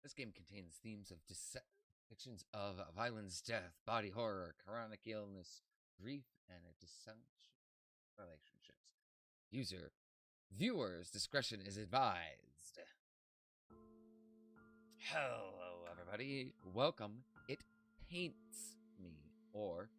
This game contains themes of depictions of violence, death, body horror, chronic illness, grief, and a dysfunctional relationships. Viewers' discretion is advised. Hello, everybody. Welcome. It paints me, or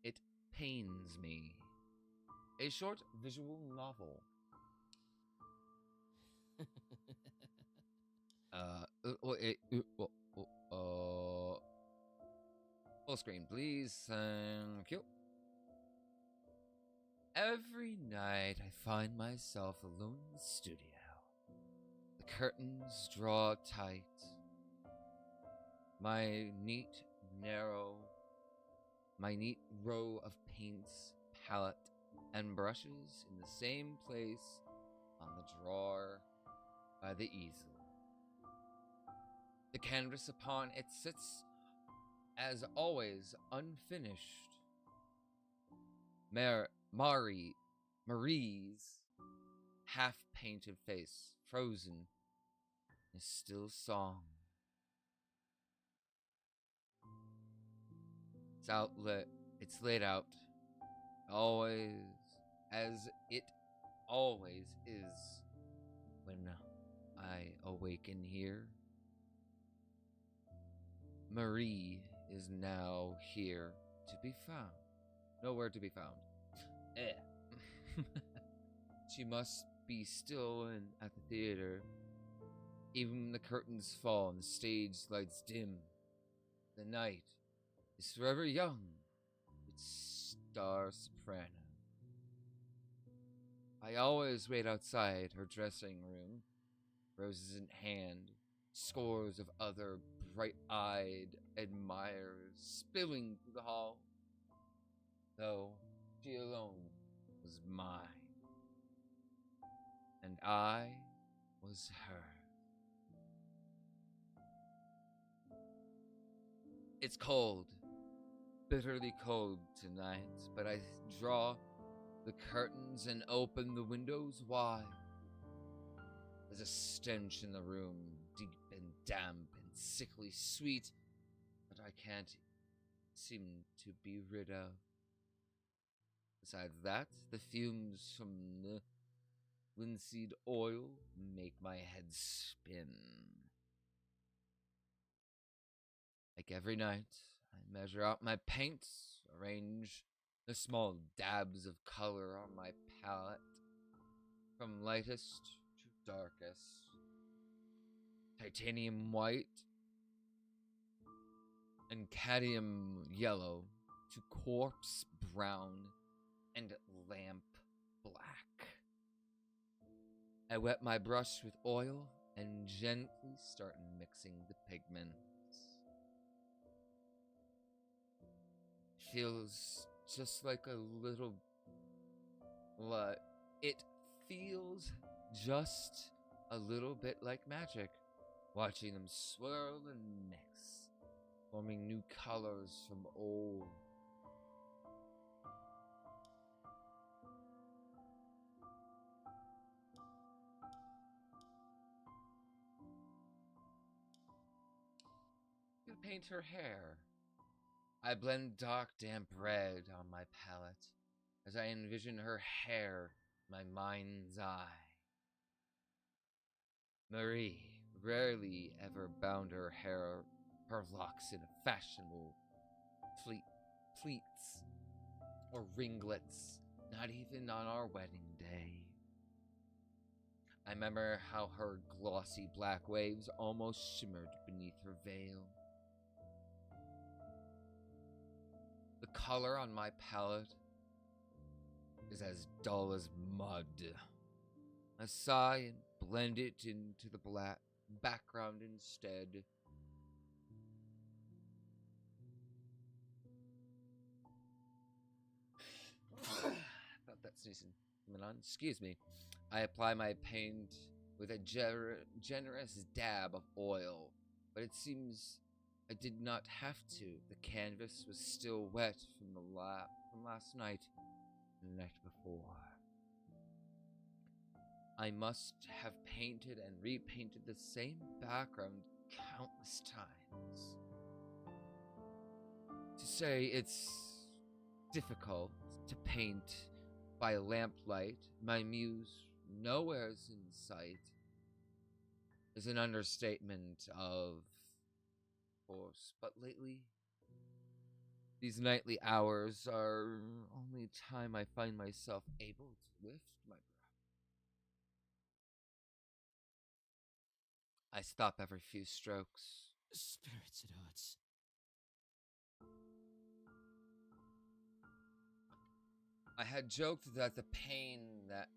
it pains me. A short visual novel. Full screen, please. Thank you. Every night I find myself alone in the studio. The curtains draw tight. My neat row of paints, palette, and brushes in the same place on the drawer by the easel. The canvas upon it sits, as always, unfinished. Marie's half-painted face, frozen, is still song. It's laid out, always, as it always is when I awaken here. Marie is now here to be found. Nowhere to be found. She must be still at the theater. Even the curtains fall and the stage lights dim. The night is forever young. It's star soprano. I always wait outside her dressing room, roses in hand, scores of other bright-eyed admirers spilling through the hall, though she alone was mine, and I was her. It's cold, bitterly cold tonight, but I draw the curtains and open the windows wide. There's a stench in the room, deep and damp and sickly sweet, that I can't seem to be rid of. Besides that, the fumes from the linseed oil make my head spin. Like every night, I measure out my paints, arrange the small dabs of color on my palette, from lightest to darkest. Titanium white and cadmium yellow to corpse brown and lamp black. I wet my brush with oil and gently start mixing the pigments. Feels just like a little blood. It feels just a little bit like magic, watching them swirl and mix, forming new colors from old. You paint her hair. I blend dark, damp red on my palette as I envision her hair in my mind's eye. Marie rarely ever bound her locks in a fashionable pleats or ringlets, not even on our wedding day. I remember how her glossy black waves almost shimmered beneath her veil. The color on my palette is as dull as mud. I sigh and blend it into the black background instead. Felt that sneezing coming on. Excuse me. I apply my paint with a generous dab of oil, but it seems I did not have to. The canvas was still wet from last night and the night before. I must have painted and repainted the same background countless times. To say it's difficult to paint by lamplight, my muse nowhere's in sight, is an understatement of course, but lately, these nightly hours are only time I find myself able to lift my breath. I stop every few strokes. Spirits, it hurts. I had joked that the pain that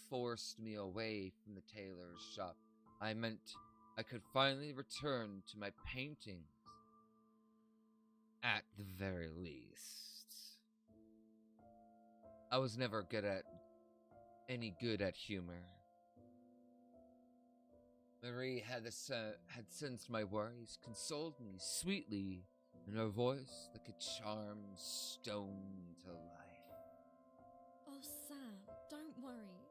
forced me away from the tailor's shop, I meant I could finally return to my paintings, at the very least. I was never any good at humor. Marie had sensed my worries, consoled me sweetly in her voice that could charm stone to life. Oh, Sam, don't worry.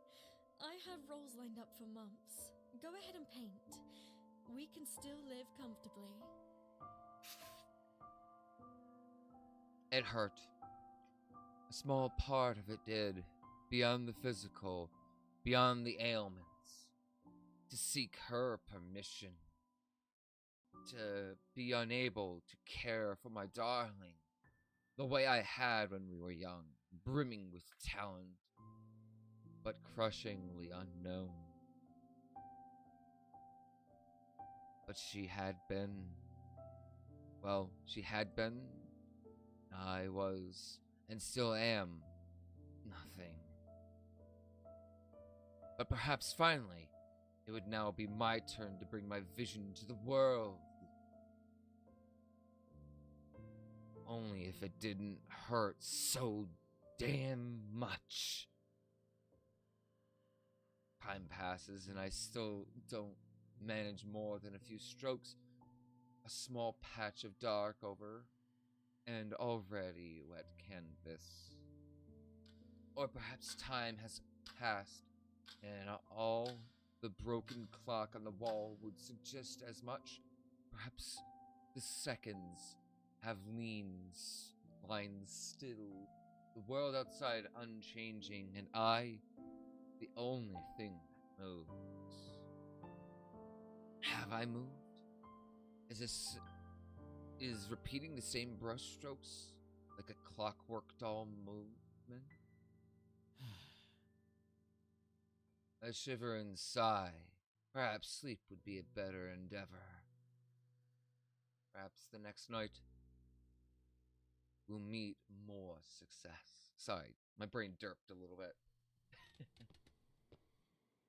I have roles lined up for months. Go ahead and paint. We can still live comfortably. It hurt. A small part of it did, beyond the physical, beyond the ailments. To seek her permission. To be unable to care for my darling the way I had when we were young, brimming with talent, but crushingly unknown. But she had been. Well, she had been. I was, and still am, nothing. But perhaps finally, it would now be my turn to bring my vision to the world. Only if it didn't hurt so damn much. Time passes and I still don't manage more than a few strokes. A small patch of dark over and already wet canvas. Or perhaps time has passed and all the broken clock on the wall would suggest as much. Perhaps the seconds have lines still, the world outside unchanging, and I, the only thing that moves. Have I moved? Is repeating the same brushstrokes like a clockwork doll movement? I shiver and sigh. Perhaps sleep would be a better endeavor. Perhaps the next night we'll meet more success. Sorry, my brain derped a little bit.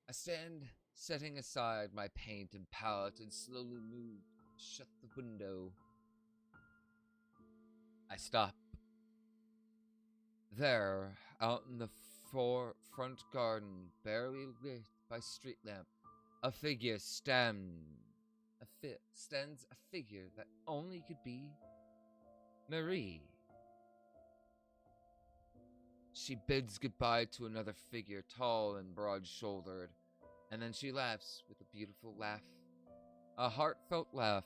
I stand, setting aside my paint and palette, and slowly move, shut the window. I stop. There, out in the front garden, barely lit by street lamp, a figure stands a figure that only could be Marie. She bids goodbye to another figure, tall and broad-shouldered, and then she laughs with a beautiful laugh, a heartfelt laugh,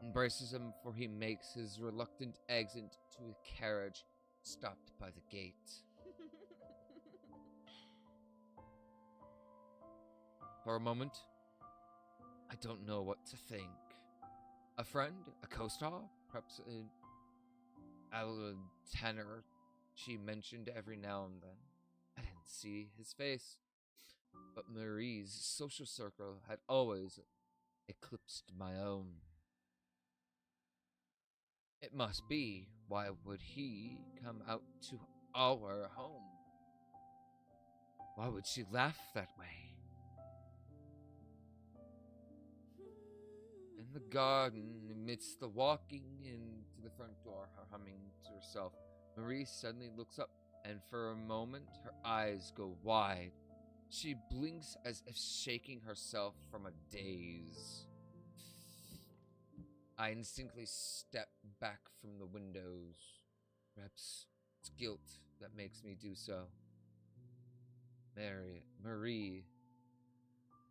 embraces him for he makes his reluctant exit to a carriage stopped by the gate. For a moment, I don't know what to think. A friend? A co-star? Perhaps a tenor she mentioned every now and then. I didn't see his face, but Marie's social circle had always eclipsed my own. It must be, why would he come out to our home? Why would she laugh that way? In the garden, amidst the walking into the front door, her humming to herself, Marie suddenly looks up, and for a moment her eyes go wide. She blinks as if shaking herself from a daze. I instinctively step back from the windows. Perhaps it's guilt that makes me do so. Marie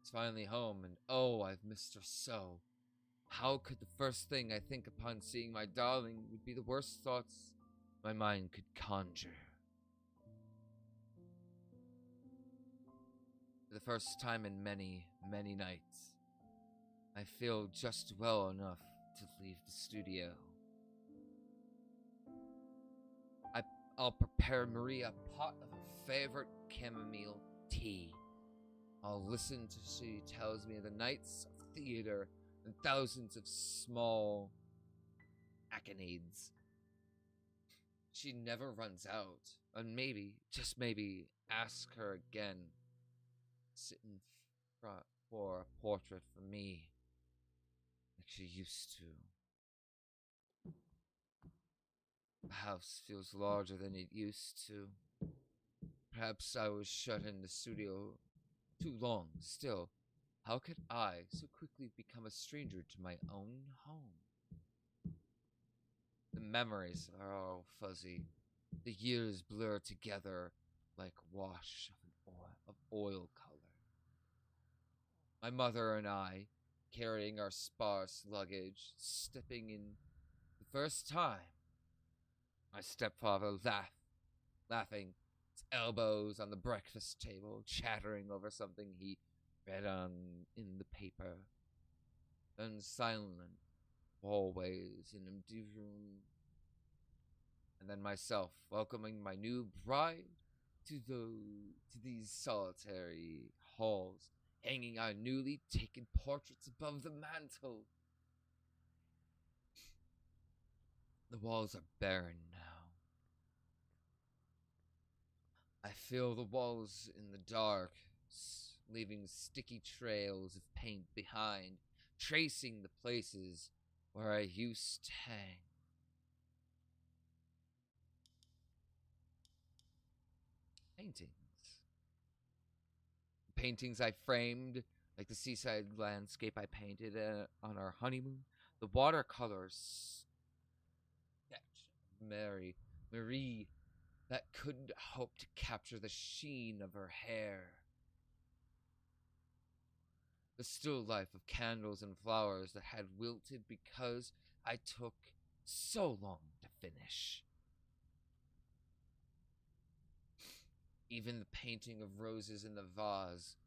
is finally home, and oh, I've missed her so. How could the first thing I think upon seeing my darling would be the worst thoughts my mind could conjure? For the first time in many, many nights, I feel just well enough to leave the studio. I'll prepare Marie a pot of her favorite chamomile tea. I'll listen to she tells me of the nights of theater and thousands of small accolades. She never runs out, and maybe, just maybe, ask her again. Sit in front for a portrait for me, like she used to. The house feels larger than it used to. Perhaps I was shut in the studio too long. Still, how could I so quickly become a stranger to my own home? The memories are all fuzzy. The years blur together like wash of oil color. My mother and I, carrying our sparse luggage, stepping in the first time. My stepfather laughing, his elbows on the breakfast table, chattering over something he read on in the paper. Then silent hallways in empty room. And then myself welcoming my new bride to these solitary halls, hanging our newly taken portraits above the mantel. The walls are barren now. I feel the walls in the dark, leaving sticky trails of paint behind, tracing the places where I used to hang. Paintings. Paintings I framed, like the seaside landscape I painted on our honeymoon. The watercolors sketch Marie, that couldn't hope to capture the sheen of her hair. The still life of candles and flowers that had wilted because I took so long to finish. Even the painting of roses in the vase,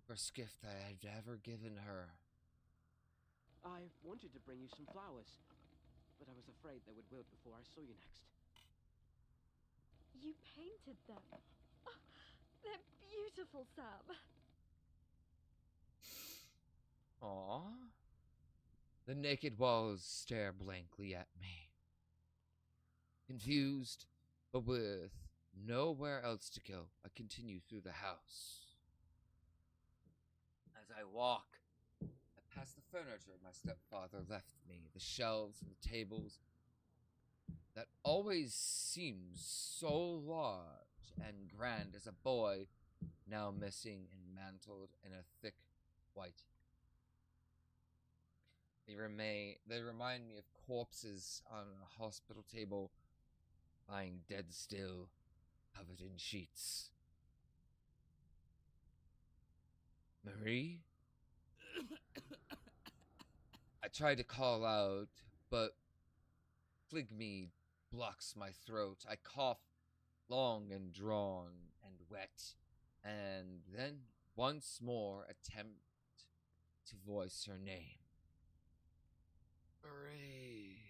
first gift I had ever given her. I wanted to bring you some flowers, but I was afraid they would wilt before I saw you next. You painted them. Oh, they're beautiful, Sam. Aww. The naked walls stare blankly at me. Confused, but with nowhere else to go, I continue through the house. As I walk, I pass the furniture my stepfather left me, the shelves and the tables that always seemed so large and grand as a boy, now missing and mantled in a thick white. They remind me of corpses on a hospital table, lying dead still, covered in sheets. Marie? I try to call out, but phlegmy blocks my throat. I cough long and drawn and wet, and then once more attempt to voice her name. Marie.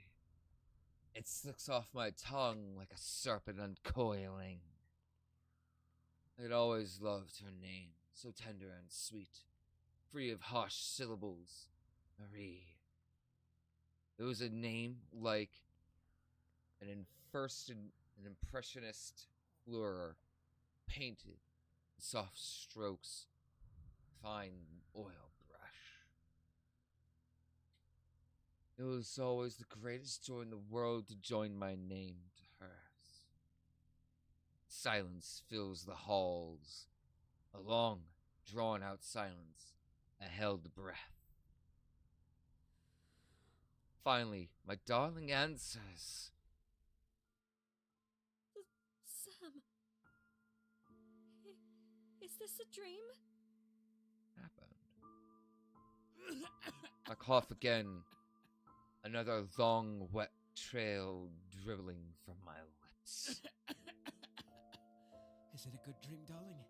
It slicks off my tongue like a serpent uncoiling. I'd always loved her name, so tender and sweet, free of harsh syllables. Marie. It was a name like an impressionist fleur, painted in soft strokes, fine oil brush. It was always the greatest joy in the world to join my name to hers. Silence fills the halls, a long, drawn-out silence. I held the breath. Finally, my darling answers. Sam. Is this a dream? happened? I cough again. Another long, wet trail dribbling from my lips. Is it a good dream, darling?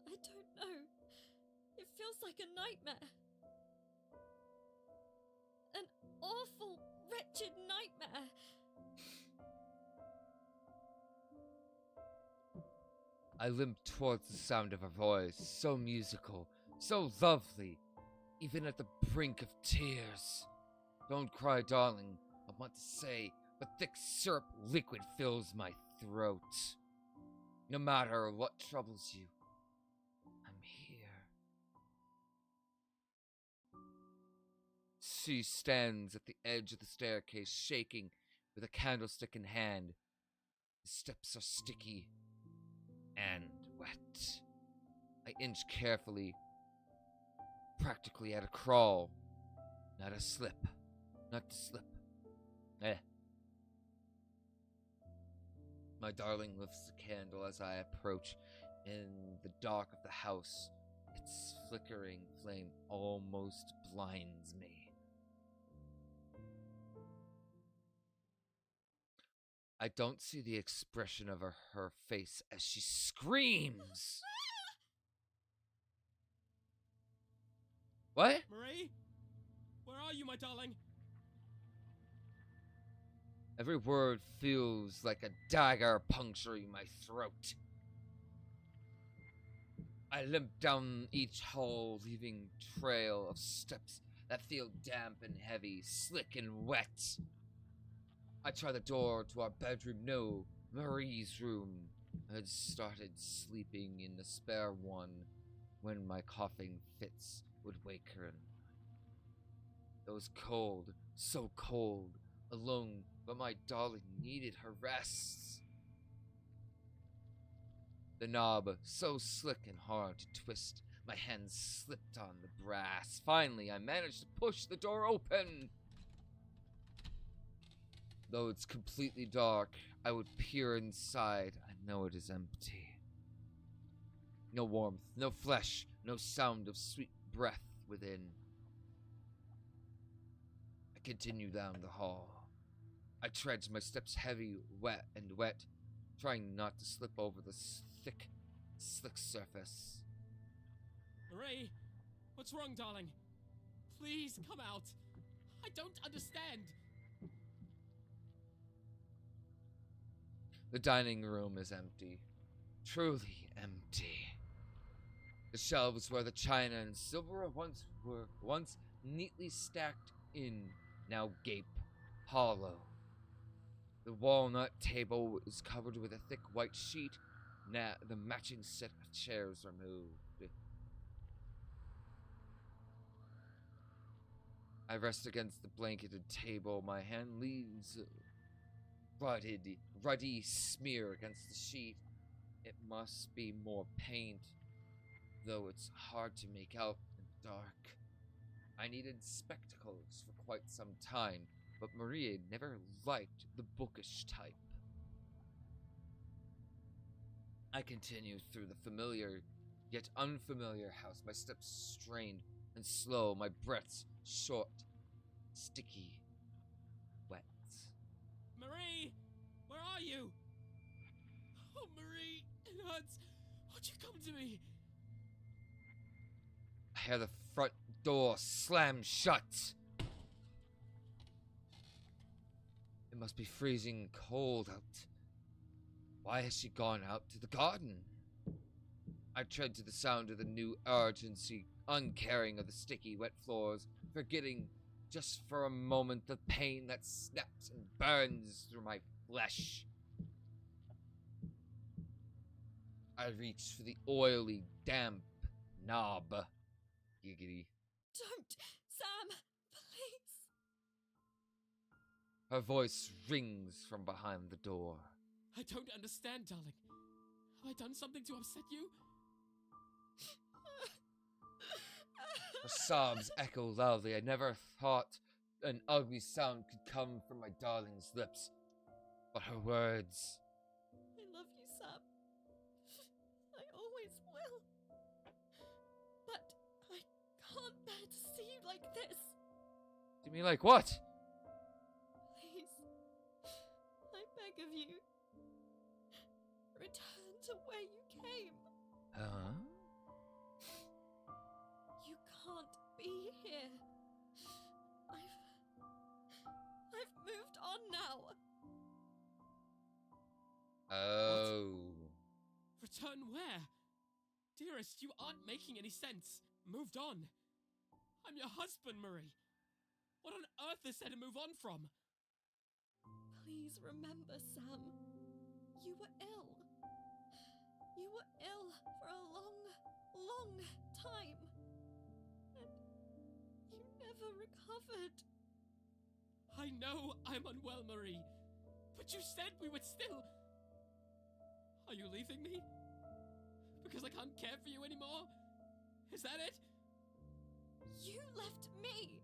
I don't know. It feels like a nightmare. An awful, wretched nightmare. I limp towards the sound of her voice, so musical, so lovely, even at the brink of tears. Don't cry, darling, I want to say, but thick syrup liquid fills my throat. No matter what troubles you, I'm here. She stands at the edge of the staircase, shaking with a candlestick in hand. The steps are sticky and wet. I inch carefully, practically at a crawl, not a slip, not to slip. My darling lifts the candle as I approach. In the dark of the house, its flickering flame almost blinds me. I don't see the expression of her face as she screams. What? Marie? Where are you, my darling? Every word feels like a dagger puncturing my throat. I limp down each hall, leaving trail of steps that feel damp and heavy, slick and wet. I try the door to our bedroom. No, Marie's room. I had started sleeping in the spare one when my coughing fits would wake her. It was cold, so cold, alone, but my darling needed her rest. The knob, so slick and hard to twist, my hands slipped on the brass. Finally, I managed to push the door open. Though it's completely dark, I would peer inside. I know it is empty. No warmth, no flesh, no sound of sweet breath within. I continue down the hall. I tread my steps heavy, wet, trying not to slip over the thick, slick surface. Marie? What's wrong, darling? Please, come out. I don't understand. The dining room is empty. Truly empty. The shelves where the china and silverware were once neatly stacked in now gape hollow. The walnut table is covered with a thick white sheet. Now the matching set of chairs removed. I rest against the blanketed table. My hand leaves ruddy smear against the sheet. It must be more paint, though it's hard to make out in the dark. I needed spectacles for quite some time, but Maria never liked the bookish type. I continued through the familiar, yet unfamiliar house, my steps strained and slow, my breaths short, sticky, wet. Marie! Where are you? Oh, Marie, it hurts. Won't you come to me? I hear the front door slam shut. It must be freezing cold out. Why has she gone out to the garden? I tread to the sound of the new urgency, uncaring of the sticky, wet floors, forgetting just for a moment the pain that snaps and burns through my flesh. I reach for the oily, damp knob. Giggity. Don't, Sam, please. Her voice rings from behind the door. I don't understand, darling. Have I done something to upset you? Her sobs echo loudly. I never thought an ugly sound could come from my darling's lips. But her words... I love you, Sam. I always will. can't bear to see you like this. Do you mean like what? Please, I beg of you, return to where you came. Huh? You can't be here. I've moved on now. Oh. Return where? Dearest, you aren't making any sense. Moved on. I'm your husband, Marie. What on earth is there to move on from? Please remember, Sam. You were ill. You were ill for a long, long time. And you never recovered. I know I'm unwell, Marie. But you said we would still... Are you leaving me? Because I can't care for you anymore? Is that it? You left me.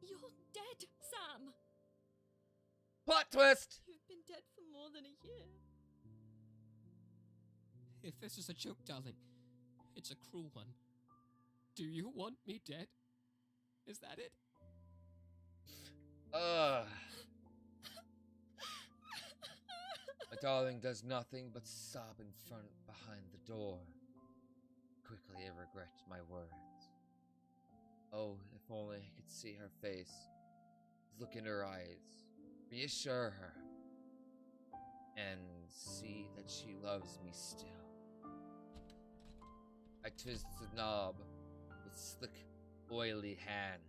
You're dead, Sam. Plot twist! You've been dead for more than a year. If this is a joke, darling, it's a cruel one. Do you want me dead? Is that it? My darling does nothing but sob in front behind the door. Quickly I regret my words. Oh, if only I could see her face, look in her eyes, reassure her, and see that she loves me still. I twist the knob with slick, oily hand.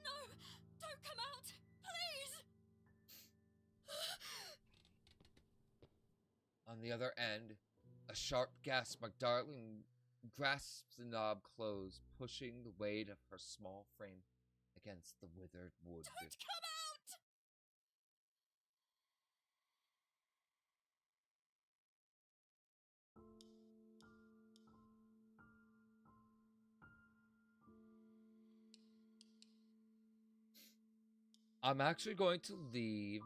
No! Don't come out! Please! On the other end, a sharp gasp, my darling grasps the knob closed, pushing the weight of her small frame against the withered wood. Don't come out! I'm actually going to leave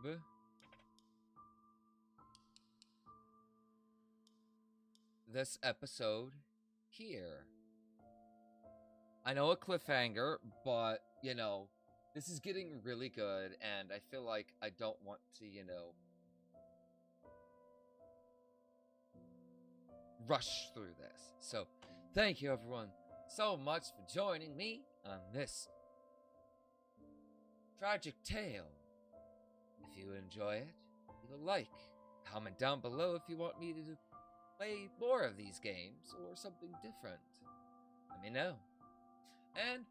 this episode here. I know a cliffhanger, but, you know, this is getting really good, and I feel like I don't want to, you know, rush through this. So, thank you everyone so much for joining me on this tragic tale. If you enjoy it, leave a like, comment down below if you want me to play more of these games or something different. Let me know. And,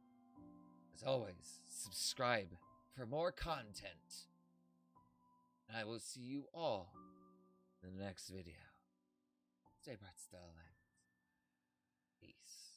as always, subscribe for more content. And I will see you all in the next video. Stay bright, darlings. Peace.